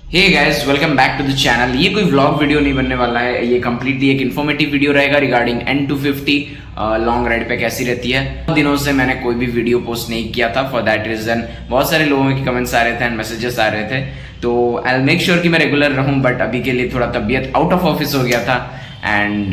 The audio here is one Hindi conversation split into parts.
Hey guys, welcome back to the channel. ये कोई व्लॉग वीडियो नहीं बनने वाला है, ये कम्प्लीटली एक इन्फॉर्मेटिव वीडियो रहेगा रिगार्डिंग N250 लॉन्ग राइड पे कैसी रहती है। बहुत दिनों से मैंने कोई भी वीडियो पोस्ट नहीं किया था, फॉर दैट रीजन बहुत सारे लोगों के कमेंट्स आ रहे थे एंड मैसेजेस आ रहे थे, तो आई विल मेक श्योर कि मैं रेगुलर रहूं। बट अभी के लिए थोड़ा तबीयत आउट ऑफ ऑफिस हो गया था एंड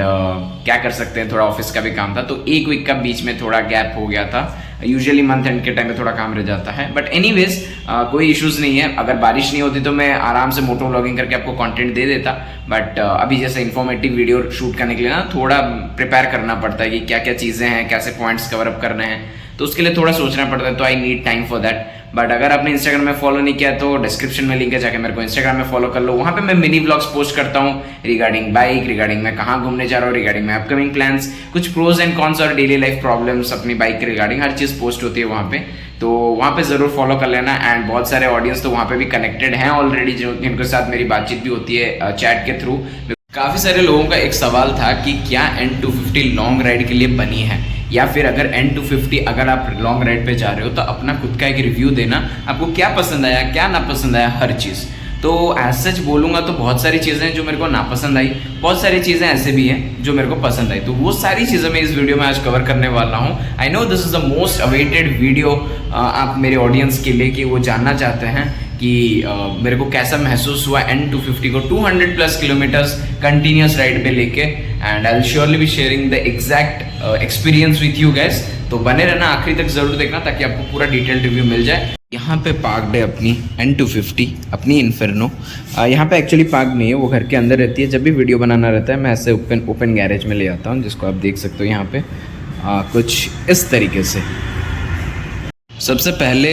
क्या कर सकते हैं, थोड़ा ऑफिस का भी काम था, तो एक वीक का बीच में थोड़ा गैप हो गया था। यूजुअली मंथ एंड के टाइम में थोड़ा काम रह जाता है, बट एनीवेज कोई इश्यूज नहीं है। अगर बारिश नहीं होती तो मैं आराम से मोटो व्लॉगिंग करके आपको कंटेंट दे देता, बट अभी जैसे इन्फॉर्मेटिव वीडियो शूट करने के लिए ना थोड़ा प्रिपेयर करना पड़ता है कि क्या क्या चीज़ें हैं, कैसे पॉइंट्स कवर अप करने हैं, तो उसके लिए थोड़ा सोचना पड़ता है, तो I need time for that. But अगर आपने इंस्टाग्राम में फॉलो नहीं किया तो डिस्क्रिप्शन में लिंक है, जाके मेरे को इंस्टाग्राम में फॉलो कर लो। वहाँ पे मैं मिनी ब्लॉग्स पोस्ट करता हूँ रिगार्डिंग बाइक, रिगार्डिंग मैं कहाँ घूमने जा रहा हूँ, रिगार्डिंग मैं अपकमिंग प्लान्स, कुछ प्रोज एंड कॉन्स और डेली लाइफ प्रॉब्लम्स अपनी बाइक के रिगार्डिंग हर चीज़ पोस्ट होती है वहाँ पे, तो वहाँ पे ज़रूर फॉलो कर लेना। एंड बहुत सारे ऑडियंस तो वहाँ पे भी कनेक्टेड हैं ऑलरेडी, जिनके साथ मेरी बातचीत भी होती है चैट के थ्रू। काफ़ी सारे लोगों का एक सवाल था कि क्या N250 लॉन्ग राइड के लिए बनी है, या फिर अगर N250 अगर आप लॉन्ग राइड पे जा रहे हो तो अपना खुद का एक रिव्यू देना, आपको क्या पसंद आया क्या ना पसंद आया हर चीज़। तो एज सच बोलूँगा तो बहुत सारी चीज़ें जो मेरे को नापसंद आई, बहुत सारी चीज़ें ऐसे भी हैं जो मेरे को पसंद आई, तो वो सारी चीज़ें मैं इस वीडियो में आज कवर करने वाला हूँ। I know this is the most awaited video आप मेरे ऑडियंस के लिए, कि वो जानना चाहते हैं कि मेरे को कैसा महसूस हुआ N250 को 200+ किलोमीटर्स कंटिन्यूस राइड पे लेके, and I will surely be sharing the exact experience with you gas. तो बने रहना, आखिरी तक जरूर देखना ताकि आपको पूरा डिटेल रिव्यू मिल जाए। यहाँ पे पार्कड है अपनी N250, अपनी इन्फेर्नो। यहाँ पे एक्चुअली पार्क नहीं है, वो घर के अंदर रहती है। जब भी वीडियो बनाना रहता है मैं ऐसे ओपन गैरेज में ले आता हूँ, जिसको आप देख सकते हो यहाँ पे कुछ इस तरीके से। सबसे पहले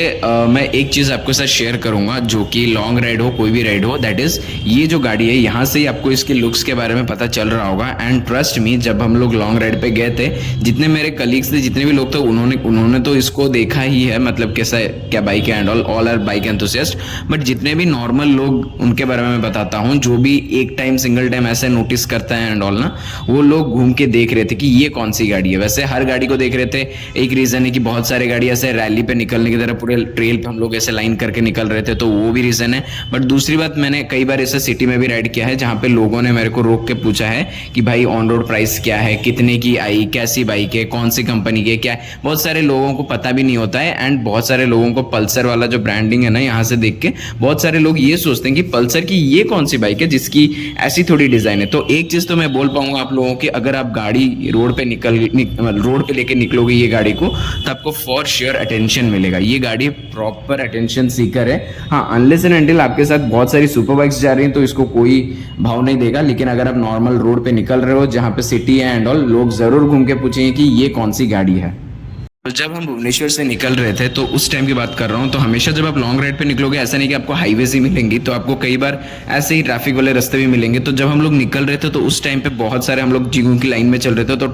मैं एक चीज़ आपके साथ शेयर करूंगा, जो कि लॉन्ग राइड हो कोई भी राइड हो, दैट इज़ ये जो गाड़ी है, यहाँ से ही आपको इसके लुक्स के बारे में पता चल रहा होगा। एंड ट्रस्ट मी, जब हम लोग लॉन्ग राइड पे गए थे, जितने मेरे कलीग्स थे, जितने भी लोग थे, उन्होंने तो इसको देखा ही है, मतलब कैसा क्या बाइक है and all are bike enthusiast. But जितने भी नॉर्मल लोग, उनके बारे में मैं बताता हूँ, जो भी एक टाइम सिंगल टाइम ऐसे नोटिस करता है एंड ऑल ना, वो लोग घूम के देख रहे थे कि ये कौन सी गाड़ी है। वैसे हर गाड़ी को देख रहे थे, एक रीज़न है कि बहुत सारी गाड़ी ऐसे रैली निकलने की तरह पूरे ट्रेल पे हम लोग ऐसे लाइन करके निकल रहे थे, तो वो भी रीजन है। बट दूसरी बात, मैंने कई बार ऐसे सिटी में भी राइड किया है जहां पे लोगों ने मेरे को रोक के पूछा है कि भाई ऑन रोड प्राइस क्या है, कितने की आई, कैसी बाइक है, कौन सी कंपनी की है, क्या है। बहुत सारे लोगों को पता भी नहीं होता है, एंड बहुत सारे लोगों को पल्सर वाला जो ब्रांडिंग है ना, यहाँ से देख के बहुत सारे लोग ये सोचते हैं कि पल्सर की ये कौन सी बाइक है जिसकी ऐसी थोड़ी डिजाइन है। तो एक चीज तो मैं बोल पाऊंगा आप लोगों की, अगर आप गाड़ी रोड पे रोड पे लेके निकलोगे ये गाड़ी को, तो आपको फॉर श्योर अटेंशन मिलेगा। ये गाड़ी प्रॉपर अटेंशन सीकर है। हाँ, अनलेस एंड अनटिल आपके साथ बहुत सारी सुपर बाइक्स जा रही हैं तो इसको कोई भाव नहीं देगा, लेकिन अगर आप नॉर्मल रोड पे निकल रहे हो जहाँ पे सिटी है एंड ऑल, लोग जरूर घूम के पूछेंगे कि ये कौन सी गाड़ी है। तो जब हम भुवनेश्वर से निकल रहे थे, तो उस टाइम की बात कर रहा हूँ, तो हमेशा जब आप लॉन्ग राइड पे निकलोगे, ऐसा नहीं कि आपको हाईवेज ही मिलेंगी, तो आपको कई बार ऐसे ही ट्रैफिक वाले रास्ते भी मिलेंगे। तो जब हम लोग निकल रहे थे तो उस टाइम पे बहुत सारे हम लोग जिगों की लाइन में चल रहे थे, तो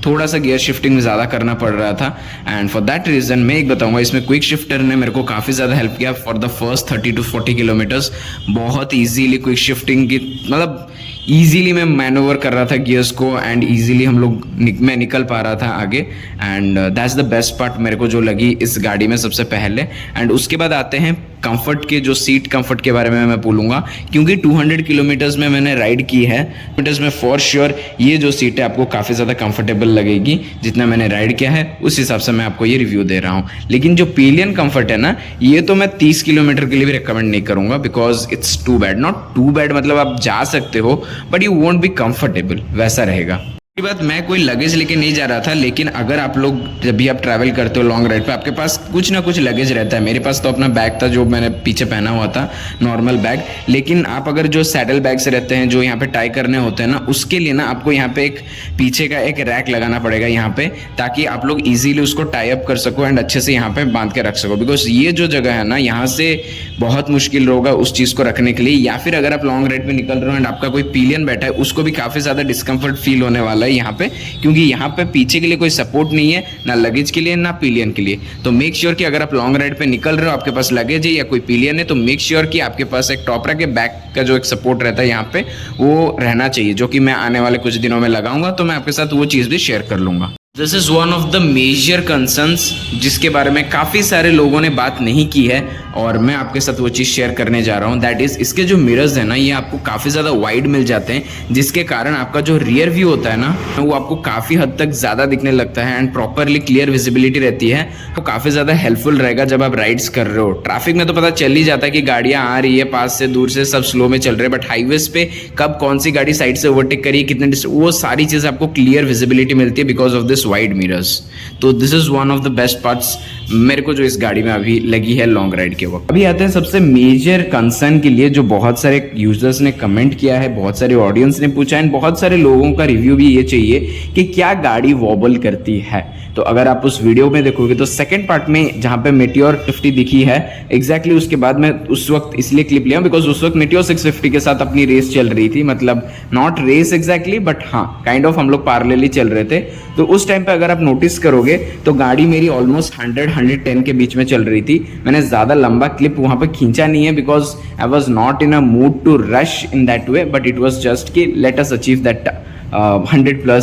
थोड़ा सा गियर शिफ्टिंग ज़्यादा करना पड़ रहा था। एंड फॉर दैट रीज़न मैं एक बताऊँगा, इसमें क्विक शिफ्टर ने मेरे को काफ़ी ज़्यादा हेल्प किया for the first 30 to 40 kilometres. बहुत ईजीली क्विक शिफ्टिंग की, मतलब ईजीली मैं मैनोवर कर रहा था गियर्स को, एंड ईजीली मैं निकल पा रहा था आगे। And that's the best part मेरे को जो लगी इस गाड़ी में सबसे पहले। एंड उसके बाद आते हैं कंफर्ट के, जो सीट कंफर्ट के बारे में मैं बोलूँगा, क्योंकि 200 किलोमीटर्स में मैंने राइड की है, किलोमीटर्स में फॉर श्योर ये जो सीट है आपको काफ़ी ज़्यादा कंफर्टेबल लगेगी। जितना मैंने राइड किया है उस हिसाब से मैं आपको ये रिव्यू दे रहा हूँ। लेकिन जो पिलियन कंफर्ट है ना, ये तो मैं 30 किलोमीटर के लिए भी रिकमेंड नहीं करूँगा, because it's too bad. Not too bad, मतलब आप जा सकते हो but you won't be comfortable, वैसा रहेगा। बात, मैं कोई लगेज लेके नहीं जा रहा था, लेकिन अगर आप लोग जब भी आप ट्रैवल करते हो लॉन्ग राइड पे, आपके पास कुछ ना कुछ लगेज रहता है। मेरे पास तो अपना बैग था जो मैंने पीछे पहना हुआ था, नॉर्मल बैग। लेकिन आप अगर जो सैडल बैग्स रहते हैं जो यहाँ पे टाई करने होते हैं ना, उसके लिए ना आपको यहाँ पे एक पीछे का एक रैक लगाना पड़ेगा यहाँ पे, ताकि आप लोग ईजिली उसको टाई अप कर सको एंड अच्छे से यहाँ पे बांध के रख सको। बिकॉज ये जो जगह है ना, यहाँ से बहुत मुश्किल होगा उस चीज़ को रखने के लिए। या फिर अगर आप लॉन्ग राइड पे निकल रहे हो एंड आपका कोई पिलियन बैठा है, उसको भी काफ़ी ज़्यादा डिस्कम्फर्ट फील होने वाला है यहाँ पे, क्योंकि यहाँ पे पीछे के लिए कोई सपोर्ट नहीं है, ना लगेज के लिए ना पिलियन के लिए। तो मेक श्योर कि अगर आप लॉन्ग राइड पे निकल रहे हो, आपके पास लगेज है या कोई पिलियन है, तो मेक श्योर कि आपके पास एक टॉप रैक के बैक का जो एक सपोर्ट रहता है यहाँ पे, वो रहना चाहिए, जो कि मैं आने वाले कुछ दिनों में लगाऊंगा, तो मैं आपके साथ वो चीज़ भी शेयर कर लूंगा। This is one of the major concerns जिसके बारे में काफ़ी सारे लोगों ने बात नहीं की है और मैं आपके साथ वो चीज़ शेयर करने जा रहा हूँ। दैट इज़ इसके जो मिरर्स हैं ना, ये आपको काफ़ी ज़्यादा वाइड मिल जाते हैं, जिसके कारण आपका जो रियर व्यू होता है ना, वो आपको काफ़ी हद तक ज़्यादा दिखने लगता है एंड प्रॉपरली क्लियर विजिबिलिटी रहती है। तो काफ़ी ज़्यादा हेल्पफुल रहेगा जब आप राइड्स कर रहे हो। ट्रैफिक में तो पता चल ही जाता है कि गाड़ियाँ आ रही है, पास से दूर से सब स्लो में चल रहे हैं, बट हाईवेज पे कब कौन सी गाड़ी साइड से ओवरटेक करी, कितने वो सारी चीज़ आपको क्लियर विजिबिलिटी मिलती है because of this wide mirrors. तो this is one of the best parts मेरे को जो इस गाड़ी में अभी लगी है लॉन्ग राइड के वक्त। अभी आते हैं सबसे मेजर कंसर्न के लिए, जो बहुत सारे यूजर्स ने कमेंट किया है, बहुत सारे ऑडियंस ने पूछा है, बहुत सारे लोगों का रिव्यू भी ये चाहिए कि क्या गाड़ी वॉबल करती है। तो अगर आप उस वीडियो में देखोगे तो सेकंड पार्ट में जहां पे मेटियोर 50 दिखी है एग्जैक्टली उसके बाद मैं उस वक्त इसलिए क्लिप लिया बिकॉज उस वक्त मेटियोर 650 के साथ अपनी रेस चल रही थी, मतलब नॉट रेस एग्जैक्टली बट हाँ काइंड ऑफ हम लोग पैरेलली चल रहे थे। तो उस टाइम पे अगर आप नोटिस करोगे तो गाड़ी मेरी ऑलमोस्ट 100-110 के बीच में चल रही थी। मैंने ज़्यादा लंबा क्लिप वहाँ पे खींचा नहीं है because I was not in a mood to rush in that way, but it was just कि let us achieve that 100+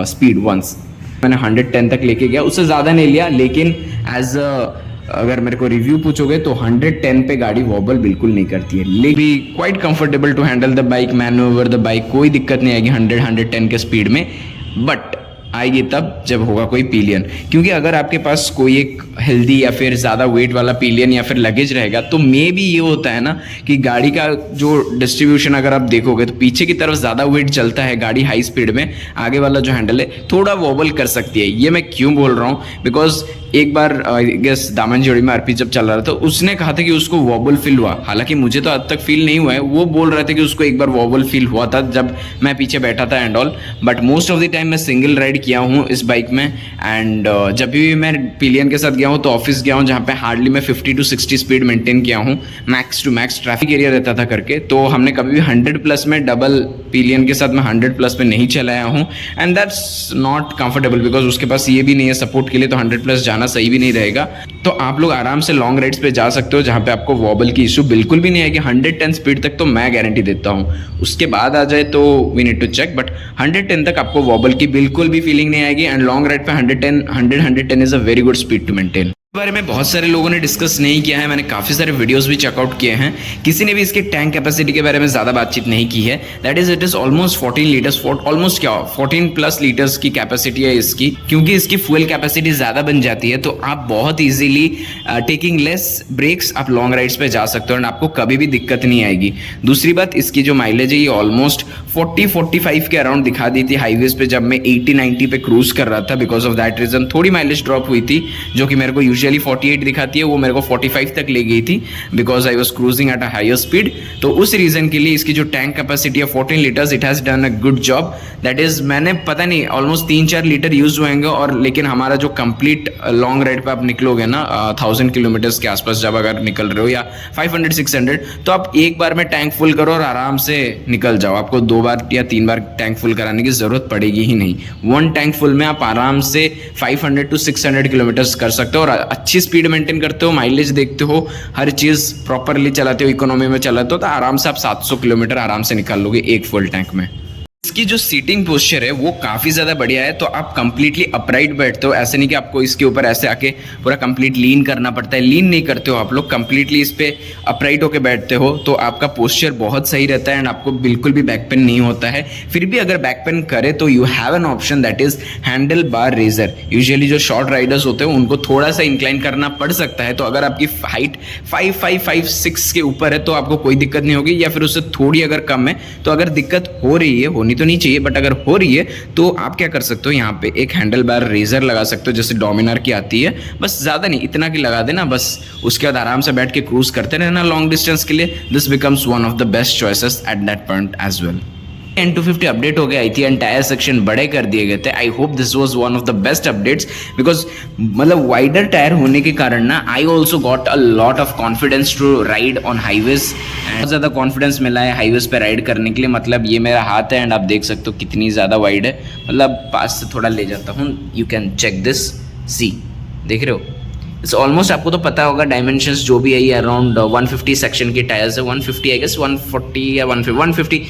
speed once. मैंने 110 तक लेके गया, उससे ज़्यादा नहीं लिया, लेकिन एज अगर मेरे को रिव्यू पूछोगे तो 110 पे गाड़ी वॉबल बिल्कुल नहीं करती है, लेकिन quite comfortable to handle the bike, manoeuvre the bike, कोई दिक्कत नहीं आएगी 100-110 के स्पीड में। बट आएगी तब जब होगा कोई पिलियन, क्योंकि अगर आपके पास कोई एक हेल्दी या फिर ज़्यादा वेट वाला पिलियन या फिर लगेज रहेगा तो मे भी ये होता है ना कि गाड़ी का जो डिस्ट्रीब्यूशन अगर आप देखोगे तो पीछे की तरफ ज़्यादा वेट चलता है गाड़ी हाई स्पीड में, आगे वाला जो हैंडल है थोड़ा वॉबल कर सकती है। ये मैं क्यों बोल रहा हूँ, बिकॉज एक बार आई गेस दामन जोड़ी में आरपी जब चल रहा था तो उसने कहा था कि उसको वॉबल फील हुआ, हालांकि मुझे तो आज तक फील नहीं हुआ है, वो बोल रहे थे कि उसको एक बार वॉबल फील हुआ था जब मैं पीछे बैठा था and all. But most of the time मैं सिंगल राइड किया हूँ इस बाइक में एंड जब भी मैं पिलियन के साथ गया हूँ तो ऑफिस गया हूँ जहाँ पे हार्डली मैं 50-60 स्पीड मेंटेन किया हूँ, max to max traffic area रहता था करके। तो हमने कभी भी 100+ में डबल पिलियन के साथ मैं 100+ में नहीं चलाया हूँ and that's not comfortable because उसके पास ये भी नहीं है सपोर्ट के लिए, तो 100+ जाना सही भी नहीं रहेगा। तो आप लोग आराम से लॉन्ग राइड्स पे जा सकते हो जहाँ पे आपको वॉबल की इशू बिल्कुल भी नहीं आएगी। 110 स्पीड तक तो मैं गारंटी देता हूँ, उसके बाद आ जाए तो we need to check, but 110 तक आपको वॉबल की बिल्कुल भी फीलिंग नहीं आएगी एंड लॉन्ग राइड पे 110 is a very good speed to maintain. बारे में बहुत सारे लोगों ने डिस्कस नहीं किया है, मैंने काफ़ी सारे वीडियोस भी चेकआउट किए हैं, किसी ने भी इसके टैंक कैपेसिटी के बारे में ज़्यादा बातचीत नहीं की है। That is it is almost 14 litres, almost क्या 14+ लीटर्स की कैपेसिटी है इसकी, क्योंकि इसकी फ्यूल कैपेसिटी ज़्यादा बन जाती है तो आप बहुत ईजिली टेकिंग लेस ब्रेक्स आप लॉन्ग राइड्स पे जा सकते हो एंड आपको कभी भी दिक्कत नहीं आएगी। दूसरी बात, इसकी जो माइलेज है ये ऑलमोस्ट 40-45 के अराउंड दिखा दी थी हाईवेज पे जब मैं 80-90 पे क्रूज कर रहा था। बिकॉज ऑफ दैट रीजन थोड़ी माइलेज ड्रॉप हुई थी, जो कि मेरे को यूजुअली 48 दिखाती है, वो मेरे को 45 तक ले गई थी because I was cruising at a higher speed. तो उस रीजन के लिए इसकी जो टैंक कैपेसिटी है 14 litres, it has done a good job. That is मैंने पता नहीं ऑलमोस्ट 3-4 लीटर यूज होंगे और लेकिन हमारा जो कंप्लीट लॉन्ग राइड पे आप निकलोगे ना 1000 किलोमीटर्स के आसपास जब अगर निकल रहे हो या 500-600, तो आप एक बार में टैंक फुल करो और आराम से निकल जाओ। आपको 2 बार या 3 बार टैंक फुल कराने की जरूरत पड़ेगी ही नहीं। 1 टैंक फुल में आप आराम से 500-600 किलोमीटर्स कर सकते हो और अच्छी स्पीड मेंटेन करते हो, माइलेज देखते हो, हर चीज़ प्रॉपरली चलाते हो, इकोनॉमी में चलाते हो, तो आराम से आप 700 किलोमीटर आराम से निकाल लोगे एक फुल टैंक में। इसकी जो सीटिंग पोस्चर है वो काफ़ी ज़्यादा बढ़िया है, तो आप कंप्लीटली अपराइट बैठते हो, ऐसे नहीं कि आपको इसके ऊपर ऐसे आके पूरा कंप्लीट लीन करना पड़ता है, लीन नहीं करते हो आप लोग, कंप्लीटली इस पे अपराइट होके बैठते हो तो आपका पोस्चर बहुत सही रहता है एंड आपको बिल्कुल भी बैक पेन नहीं होता है। फिर भी अगर बैक पेन करे तो you have an option that is handlebar riser. Usually जो शॉर्ट राइडर्स होते हैं उनको थोड़ा सा इंक्लाइन करना पड़ सकता है, तो अगर आपकी हाइट 5'5'6" के ऊपर है तो आपको कोई दिक्कत नहीं होगी, या फिर उससे थोड़ी अगर कम है तो अगर दिक्कत हो रही है, होनी तो नहीं चाहिए बट अगर हो रही है तो आप क्या कर सकते हो, यहाँ पे एक हैंडल बार रेजर लगा सकते हो जैसे डोमिनार की आती है, बस ज़्यादा नहीं इतना की लगा देना बस। उसके बाद आराम से बैठ के क्रूज करते रहना लॉन्ग डिस्टेंस के लिए। This becomes one of the best choices at that point as well. N250 update हो गया आई थी एंड टायर सेक्शन बड़े कर दिए गए थे। I hope this was one of the best updates because मतलब वाइडर टायर होने के कारण ना I also got a lot of confidence to ride on highways. बहुत ज़्यादा कॉन्फिडेंस मिला है हाईवेज पे राइड करने के लिए। मतलब ये मेरा हाथ है एंड आप देख सकते हो कितनी ज़्यादा वाइड है, मतलब पास से थोड़ा ले जाता हूँ, यू कैन चेक दिस, सी देख रहे हो ऑलमोस्ट आपको तो पता होगा डायमेंशंस जो भी है ये अराउंड 150 सेक्शन के टायर्स है, 150 आई गेस 140 या 150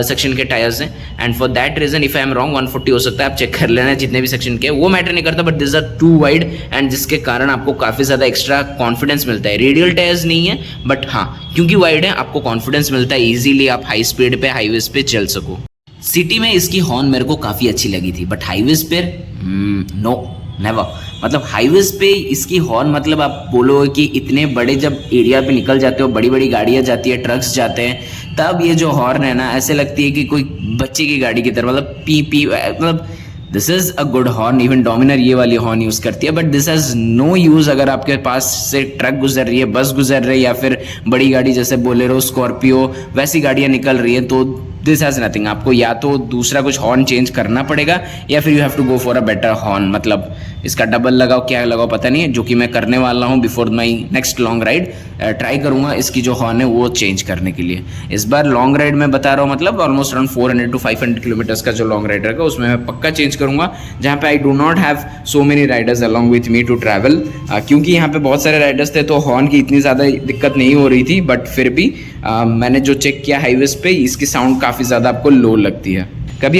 सेक्शन के टायर्स हैं। And for that reason if I am wrong 140 हो सकता है, आप चेक कर लेना जितने भी सेक्शन के, वो मैटर नहीं करता, but this are too wide and जिसके कारण आपको काफ़ी ज़्यादा एक्स्ट्रा कॉन्फिडेंस मिलता है। रेडियल टायर्स नहीं है बट हाँ क्योंकि वाइड है आपको कॉन्फिडेंस मिलता है, ईजिली आप हाई स्पीड पे हाईवेज पे चल सको। सिटी में इसकी हॉर्न मेरे को काफ़ी अच्छी लगी थी बट हाईवेज पे नो नेवर। मतलब हाईवेज पे इसकी हॉर्न मतलब आप बोलो कि इतने बड़े जब एरिया पे निकल जाते हो, बड़ी बड़ी गाड़ियाँ जाती है, ट्रक्स जाते हैं, तब ये जो हॉर्न है ना ऐसे लगती है कि कोई बच्चे की गाड़ी की तरह, मतलब पी पी, मतलब this is a good horn. Even Dominar ये वाली हॉर्न यूज़ करती है but this has no use अगर आपके पास से ट्रक गुजर रही है, बस गुजर रही है या फिर बड़ी गाड़ी जैसे बोलेरो, स्कॉर्पियो वैसी गाड़ियाँ निकल रही है, तो दिस हैज़ नथिंग। आपको या तो दूसरा कुछ हॉर्न चेंज करना पड़ेगा या फिर you have to go for a better horn. मतलब इसका डबल लगाओ क्या लगाओ पता नहीं है, जो कि मैं करने वाला हूँ before my next long ride. Try करूँगा इसकी जो हॉर्न है वो चेंज करने के लिए। इस बार लॉन्ग राइड में बता रहा हूँ, मतलब ऑलमोस्ट अराउंड 400 to 500 किलोमीटर्स का जो लॉन्ग राइड रहेगा उसमें मैं पक्का चेंज करूँगा, जहाँ पे I do not have so many riders along with me to travel. क्योंकि यहाँ पे बहुत सारे राइडर्स थे तो हॉर्न की इतनी ज़्यादा दिक्कत नहीं हो रही थी, बट फिर भी मैंने जो चेक किया हाईवेज पे इसकी साउंड काफ़ी ज़्यादा आपको लो लगती है। कभी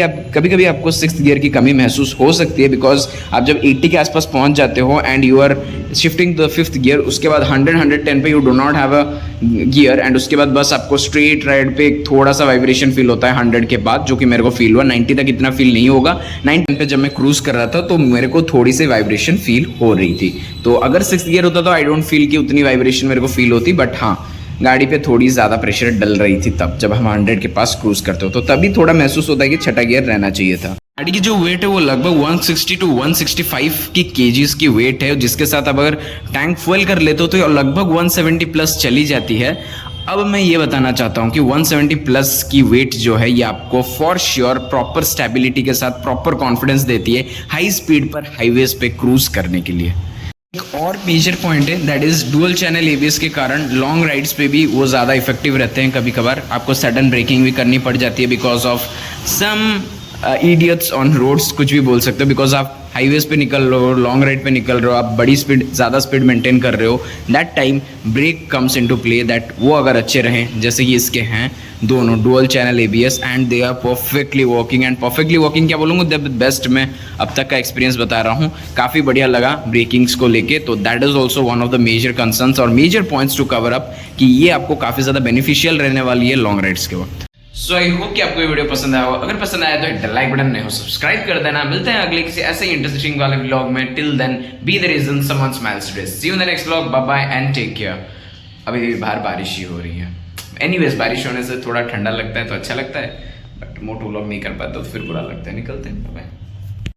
कभी आपको 6th गियर की कमी महसूस हो सकती है, बिकॉज आप जब 80 के आसपास पहुंच जाते हो and you are shifting the 5th gear, उसके बाद 100-110 पे you do not have a gear and उसके बाद बस आपको स्ट्रेट राइड पे थोड़ा सा वाइब्रेशन फील होता है 100 के बाद, जो कि मेरे को फील हुआ। 90 तक इतना फील नहीं होगा, 90 पे जब मैं क्रूज कर रहा था तो मेरे को थोड़ी सी वाइब्रेशन फील हो रही थी। तो अगर 6th गियर होता तो आई डोंट फील कि उतनी वाइब्रेशन मेरे को फील होती, बट हाँ गाड़ी पे थोड़ी ज़्यादा प्रेशर डल रही थी तब जब हम 100 के पास क्रूज करते हो, तो तभी थोड़ा महसूस होता है कि छठा गियर रहना चाहिए था। गाड़ी की जो वेट है वो लगभग 160 to 165 की केजीज की वेट है, जिसके साथ अब अगर टैंक फुल कर लेते हो तो लगभग 170 प्लस चली जाती है। अब मैं ये बताना चाहता हूँ कि 170 प्लस की वेट जो है ये आपको फॉर श्योर प्रॉपर स्टेबिलिटी के साथ प्रॉपर कॉन्फिडेंस देती है हाई स्पीड पर हाईवेज पे क्रूज करने के लिए। एक और मेजर पॉइंट है that is dual channel ABS के कारण लॉन्ग राइड्स पे भी वो ज़्यादा इफेक्टिव रहते हैं। कभी कभार आपको सडन ब्रेकिंग भी करनी पड़ जाती है because of some idiots on roads, कुछ भी बोल सकते हो, बिकॉज आप हाईवेज पे निकल रहे हो, लॉन्ग राइड पे निकल रहे हो, आप बड़ी स्पीड ज़्यादा स्पीड मेंटेन कर रहे हो, that time brake comes into play. That वो अगर अच्छे रहें जैसे कि इसके हैं दोनों dual channel ABS and they are perfectly working. And perfectly working क्या बोलूँगा, द बेस्ट मैं अब तक का एक्सपीरियंस बता रहा हूँ, काफ़ी बढ़िया लगा ब्रेकिंग्स को लेके। तो that is also one of the major concerns और major points to cover up कि ये आपको काफ़ी ज़्यादा बेनिफिशियल रहने वाली है लॉन्ग राइड्स के वक्त। सो आई होप कि आपको ये वीडियो पसंद आया हो। अगर पसंद आया तो हिट द लाइक बटन, नहीं हो सब्सक्राइब कर देना। मिलते हैं अगले किसी ऐसे ही इंटरेस्टिंग वाले व्लॉग में। Till then be the reason someone smiles today. See you in the next vlog. Bye bye and take care. अभी बाहर बारिश ही हो रही है। एनीवेज बारिश होने से थोड़ा ठंडा लगता है तो अच्छा लगता है, बट मोटो व्लॉग नहीं कर पाता तो फिर बुरा लगता है। निकलते हैं, बाय।